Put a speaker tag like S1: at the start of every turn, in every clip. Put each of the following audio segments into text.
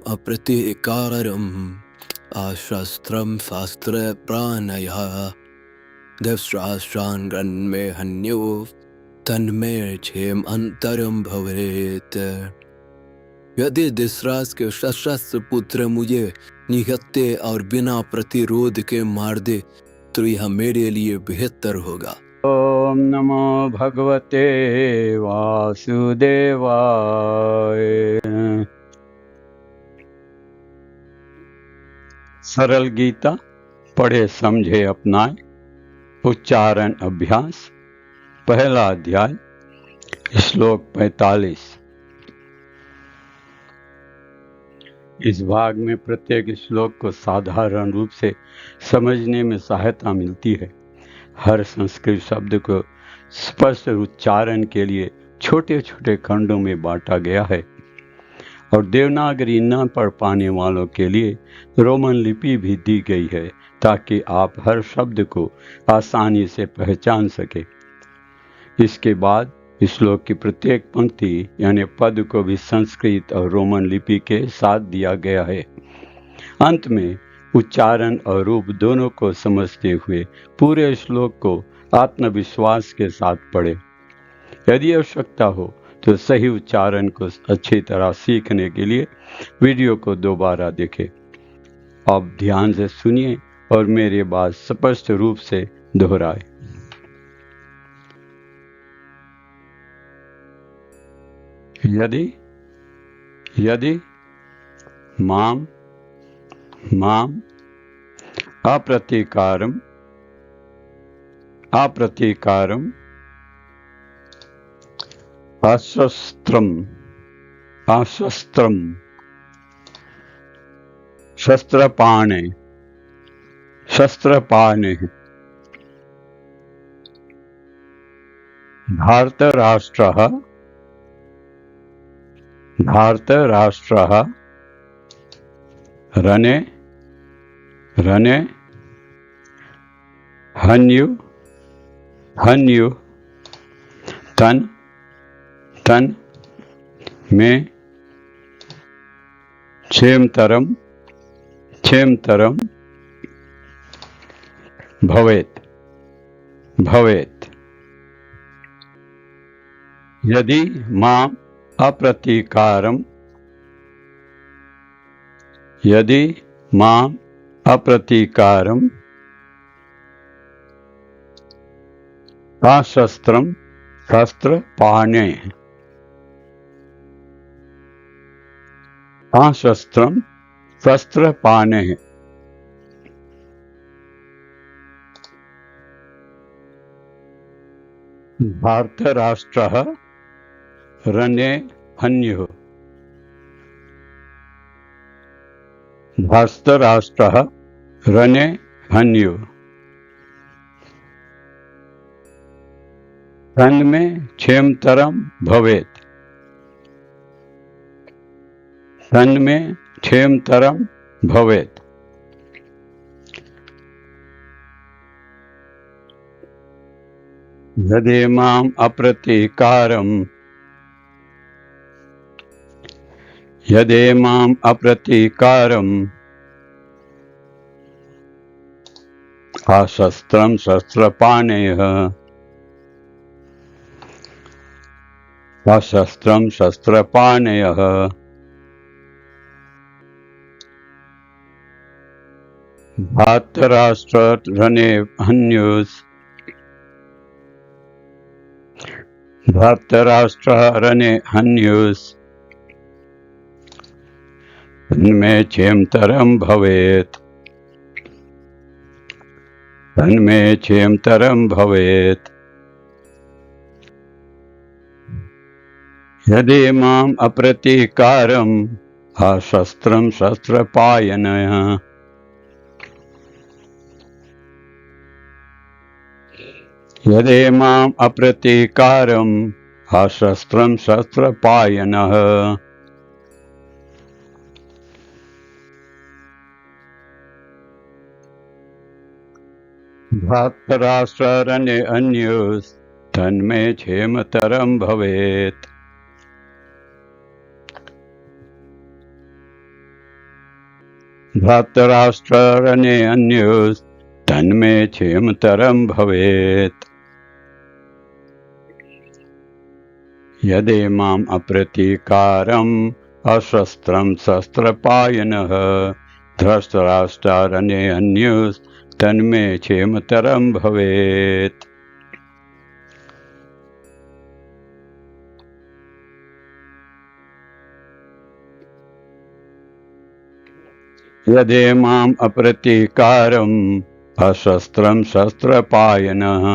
S1: अप्रतीकारम् आशस्त्रं शास्त्रे प्राणयः दस्राष्ट्रान् गन्मे हन्यो तन्मे क्षेम अंतरम भवेत्। यदि दशरथ के सशस्त्र पुत्र मुझे निहत्ते और बिना प्रतिरोध के मार दे तो यह मेरे लिए बेहतर होगा।
S2: ओम नमो भगवते वासुदेवाय। सरल गीता पढ़े समझे अपनाए। उच्चारण अभ्यास। पहला अध्याय श्लोक 45। इस भाग में प्रत्येक श्लोक को साधारण रूप से समझने में सहायता मिलती है। हर संस्कृत शब्द को स्पष्ट उच्चारण के लिए छोटे छोटे खंडों में बांटा गया है और देवनागरी न पढ़ पाने वालों के लिए रोमन लिपि भी दी गई है ताकि आप हर शब्द को आसानी से पहचान सके। इसके बाद श्लोक की प्रत्येक पंक्ति यानी पद को भी संस्कृत और रोमन लिपि के साथ दिया गया है। अंत में उच्चारण और रूप दोनों को समझते हुए पूरे श्लोक को आत्मविश्वास के साथ पढ़ें। यदि आवश्यकता हो तो सही उच्चारण को अच्छी तरह सीखने के लिए वीडियो को दोबारा देखें। अब ध्यान से सुनिए और मेरे बात स्पष्ट रूप से दोहराएं। यदि माम अप्रतीकारम अशस्त्रम शस्त्रपाणे भारतराष्ट्रः रणे हन्यु तन में क्षेमतरम भवेत्। यदि माम अप्रतीकारम अशस्त्रम शस्त्रपाणे भारतराष्ट्रः रणे हन्युः तन्मे क्षेमतरम भवेत्। यदि माम अप्रतीकारम अशस्त्रम शस्त्रपाणयः भारतराष्ट्रः रणे हन्युस् तन्मे क्षेमतरम भवेत्। यदि माम अप्रतीकारम अशस्त्रम शस्त्रपाणयः यदि माम अप्रतीकारम अशस्त्रम शस्त्रपाणयः भारतराष्ट्रः रणे हन्युस् तन्मे क्षेमतरम भवेत्। धातराष्ट्ररणे अन्योस्तन्मे क्षेमतरं भवेत्। यदेमाम् अप्रतीकारम् अशस्त्रं शस्त्रपायनः धृतराष्ट्ररणे अन्योस्तन्मे क्षेमतरं भवेत्। यदेमाम् अप्रतीकारम् अशस्त्रं शस्त्रपायनः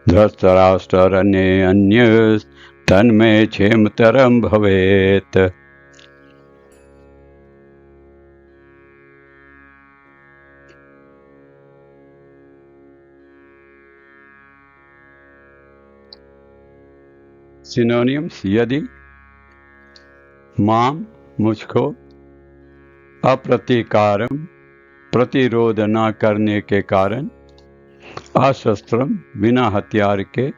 S2: धृतराष्ट्ररणे अन्योस्तन्मे क्षेमतरं भवेत्। सिनोनिम्स: यदि, माम मुझको, अप्रतीकारम प्रतिरोध न करने के कारण, अशस्त्रम बिना हथियार के,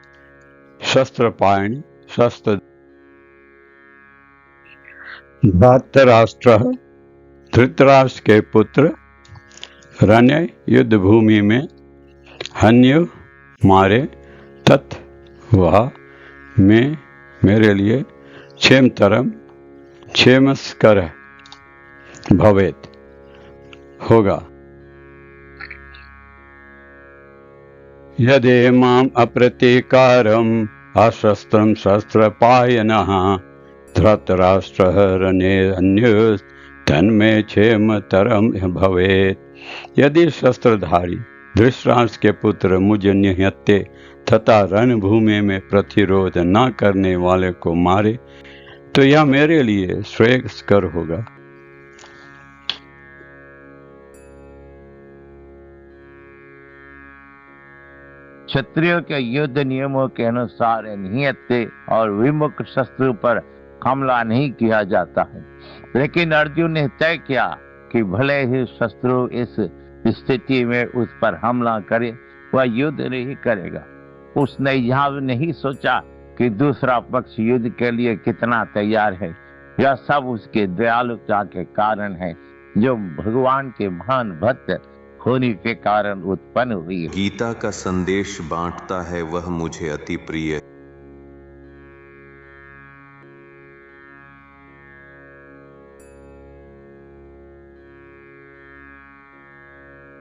S2: शस्त्रपायन शस्त्र, धातराष्ट्र धृतराष्ट्र के पुत्र, रण्य युद्ध भूमि में, हन्यु मारे, तत् वह में मेरे लिए क्षेमतरम क्षेमस्कर भवेत होगा। यदेमाम् अप्रतीकारम् अशस्त्रं शस्त्रपायनः धृतराष्ट्रः रणे अन्योस्तन्मे क्षेमतरं भवेत्। यदि शस्त्रधारी धृतराष्ट्र के पुत्र मुझे निहत्ते तथा रणभूमि में प्रतिरोध न करने वाले को मारे तो यह मेरे लिए श्रेयस्कर होगा।
S3: क्षत्रियों के युद्ध नियमों के अनुसार निहत्थे और विमुख शत्रु पर हमला नहीं किया जाता है, लेकिन अर्जुन ने तय किया कि भले ही शत्रु इस स्थिति में उस पर हमला करे, वह युद्ध नहीं करेगा। उसने यह नहीं सोचा कि दूसरा पक्ष युद्ध के लिए कितना तैयार है। यह सब उसके दयालुता के कारण है, जो भगवान के महान भक्त होने के कारण उत्पन्न हुई।
S4: गीता का संदेश बांटता है वह मुझे अति प्रिय